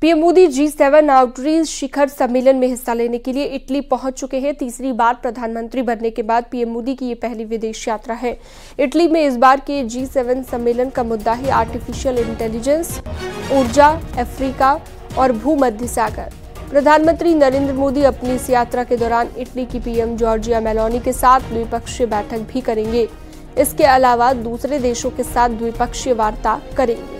PM Modi G7 outreach शिखर सम्मेलन में हिस्सा लेने के लिए इटली पहुंच चुके हैं। तीसरी बार प्रधानमंत्री बनने के बाद पीएम मोदी की ये पहली विदेश यात्रा है। इटली में इस बार के G7 सम्मेलन का मुद्दा है आर्टिफिशियल इंटेलिजेंस, ऊर्जा, अफ्रीका और भूमध्य सागर। प्रधानमंत्री नरेंद्र मोदी अपनी इस यात्रा के दौरान इटली की पीएम जॉर्जिया मेलोनी के साथ द्विपक्षीय बैठक भी करेंगे। इसके अलावा दूसरे देशों के साथ द्विपक्षीय वार्ता करेंगे।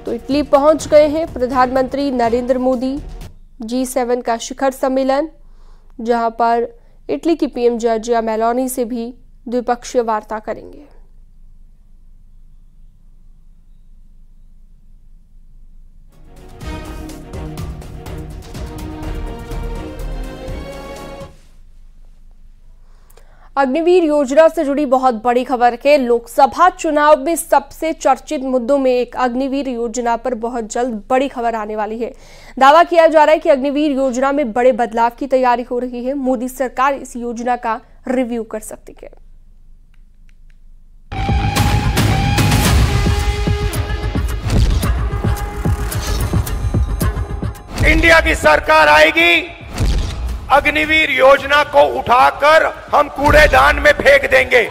तो इटली पहुंच गए हैं प्रधानमंत्री नरेंद्र मोदी। G7 का शिखर सम्मेलन, जहां पर इटली की पीएम जॉर्जिया मेलोनी से भी द्विपक्षीय वार्ता करेंगे। अग्निवीर योजना से जुड़ी बहुत बड़ी खबर है। लोकसभा चुनाव में सबसे चर्चित मुद्दों में एक अग्निवीर योजना पर बहुत जल्द बड़ी खबर आने वाली है। दावा किया जा रहा है कि अग्निवीर योजना में बड़े बदलाव की तैयारी हो रही है। मोदी सरकार इस योजना का रिव्यू कर सकती है। इंडिया की सरकार आएगी, अग्निवीर योजना को उठाकर हम कूड़ेदान में फेंक देंगे।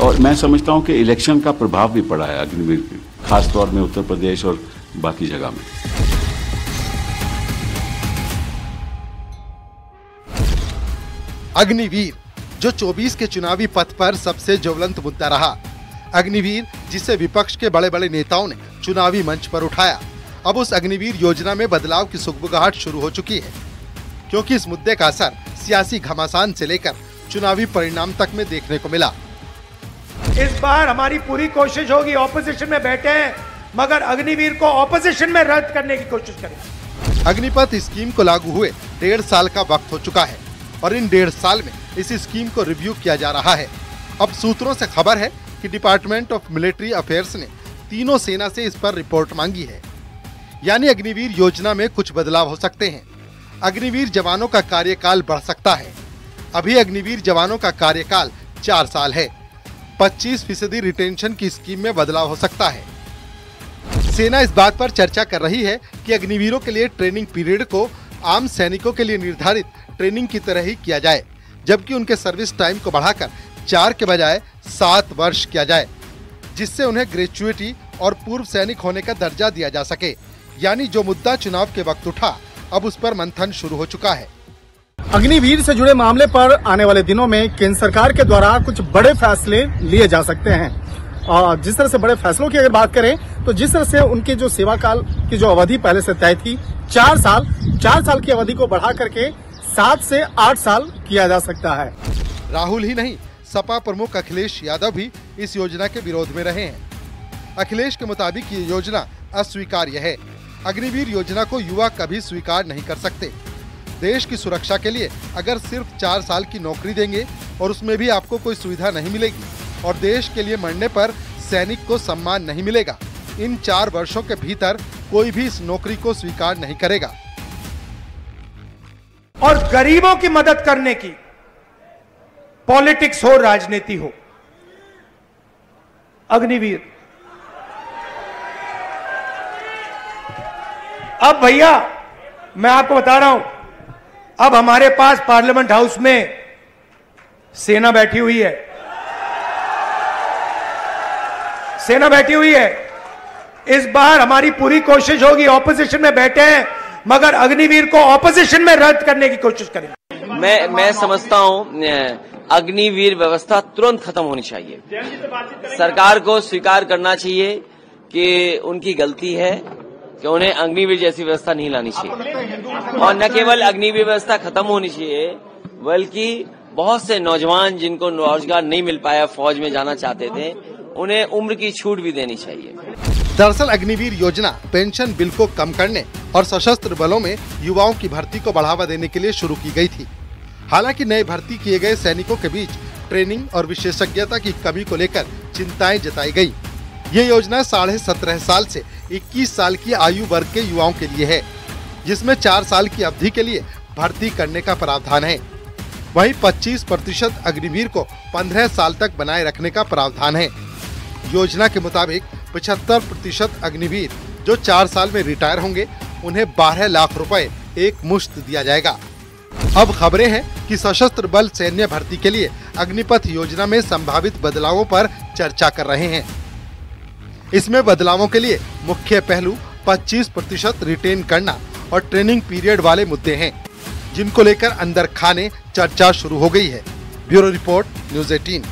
और मैं समझता हूं कि इलेक्शन का प्रभाव भी पड़ा है अग्निवीर पे, खासतौर में उत्तर प्रदेश और बाकी जगह में। अग्निवीर जो 24 के चुनावी पथ पर सबसे ज्वलंत मुद्दा रहा। अग्निवीर जिसे विपक्ष के बड़े बड़े नेताओं ने चुनावी मंच पर उठाया। अब उस अग्निवीर योजना में बदलाव की सुगबुगाहट शुरू हो चुकी है, क्योंकि इस मुद्दे का असर सियासी घमासान से लेकर चुनावी परिणाम तक में देखने को मिला। इस बार हमारी पूरी कोशिश होगी, ऑपोजिशन में बैठे हैं मगर अग्निवीर को ऑपोजिशन में रद्द करने की कोशिश करेंगे। अग्निपथ स्कीम को लागू हुए 1.5 साल का वक्त हो चुका है और इन 1.5 साल में इस स्कीम को रिव्यू किया जा रहा है। अब सूत्रों से खबर है कि डिपार्टमेंट ऑफ मिलिट्री अफेयर्स ने तीनों सेना से इस पर रिपोर्ट मांगी है, यानी अग्निवीर योजना में कुछ बदलाव हो सकते हैं। अग्निवीर जवानों का कार्यकाल बढ़ सकता है। अभी अग्निवीर जवानों का कार्यकाल 4 साल है। 25% रिटेंशन की स्कीम में बदलाव हो सकता है। सेना इस बात पर चर्चा कर रही है कि अग्निवीरों के लिए ट्रेनिंग पीरियड को आम सैनिकों के लिए निर्धारित ट्रेनिंग की तरह ही किया जाए, जबकि उनके सर्विस टाइम को बढ़ाकर 4 के बजाय 7 वर्ष किया जाए, जिससे उन्हें ग्रेचुइटी और पूर्व सैनिक होने का दर्जा दिया जा सके। यानी जो मुद्दा चुनाव के वक्त उठा, अब उस पर मंथन शुरू हो चुका है। अग्निवीर से जुड़े मामले पर आने वाले दिनों में केंद्र सरकार के द्वारा कुछ बड़े फैसले लिए जा सकते हैं। और जिस तरह से बड़े फैसलों की अगर बात करें तो जिस तरह से उनके जो सेवा काल की जो अवधि पहले से तय थी 4 साल की अवधि को बढ़ा करके 7 से 8 साल किया जा सकता है। राहुल ही नहीं, सपा प्रमुख अखिलेश यादव भी इस योजना के विरोध में रहे हैं। अखिलेश के मुताबिक ये योजना अस्वीकार्य है। अग्निवीर योजना को युवा कभी स्वीकार नहीं कर सकते। देश की सुरक्षा के लिए अगर सिर्फ 4 साल की नौकरी देंगे और उसमें भी आपको कोई सुविधा नहीं मिलेगी और देश के लिए मरने पर सैनिक को सम्मान नहीं मिलेगा, इन 4 वर्षों के भीतर कोई भी इस नौकरी को स्वीकार नहीं करेगा। और गरीबों की मदद करने की पॉलिटिक्स हो, राजनीति हो, अग्निवीर। अब भैया मैं आपको बता रहा हूं, अब हमारे पास पार्लियामेंट हाउस में सेना बैठी हुई है। सेना बैठी हुई है। इस बार हमारी पूरी कोशिश होगी, ऑपोजिशन में बैठे हैं मगर अग्निवीर को ऑपोजिशन में रद्द करने की कोशिश करेंगे। मैं समझता हूं अग्निवीर व्यवस्था तुरंत खत्म होनी चाहिए। सरकार को स्वीकार करना चाहिए कि उनकी गलती है कि उन्हें अग्निवीर जैसी व्यवस्था नहीं लानी चाहिए। और न केवल अग्निवीर व्यवस्था खत्म होनी चाहिए, बल्कि बहुत से नौजवान जिनको रोजगार नहीं मिल पाया, फौज में जाना चाहते थे, उन्हें उम्र की छूट भी देनी चाहिए। दरअसल अग्निवीर योजना पेंशन बिल को कम करने और सशस्त्र बलों में युवाओं की भर्ती को बढ़ावा देने के लिए शुरू की गई थी। हालांकि नए भर्ती किए गए सैनिकों के बीच ट्रेनिंग और विशेषज्ञता की कमी को लेकर चिंताएं जताई गई। ये योजना 17.5 साल से 21 साल की आयु वर्ग के युवाओं के लिए है, जिसमें 4 साल की अवधि के लिए भर्ती करने का प्रावधान है। वहीं 25% अग्निवीर को 15 साल तक बनाए रखने का प्रावधान है। योजना के मुताबिक 75% अग्निवीर जो 4 साल में रिटायर होंगे उन्हें 12 लाख रुपए एक मुश्त दिया जाएगा। अब खबरें हैं कि सशस्त्र बल सैन्य भर्ती के लिए अग्निपथ योजना में संभावित बदलावों पर चर्चा कर रहे हैं। इसमें बदलावों के लिए मुख्य पहलू 25% रिटेन करना और ट्रेनिंग पीरियड वाले मुद्दे हैं, जिनको लेकर अंदर खाने चर्चा शुरू हो गई है। Bureau report, news 18।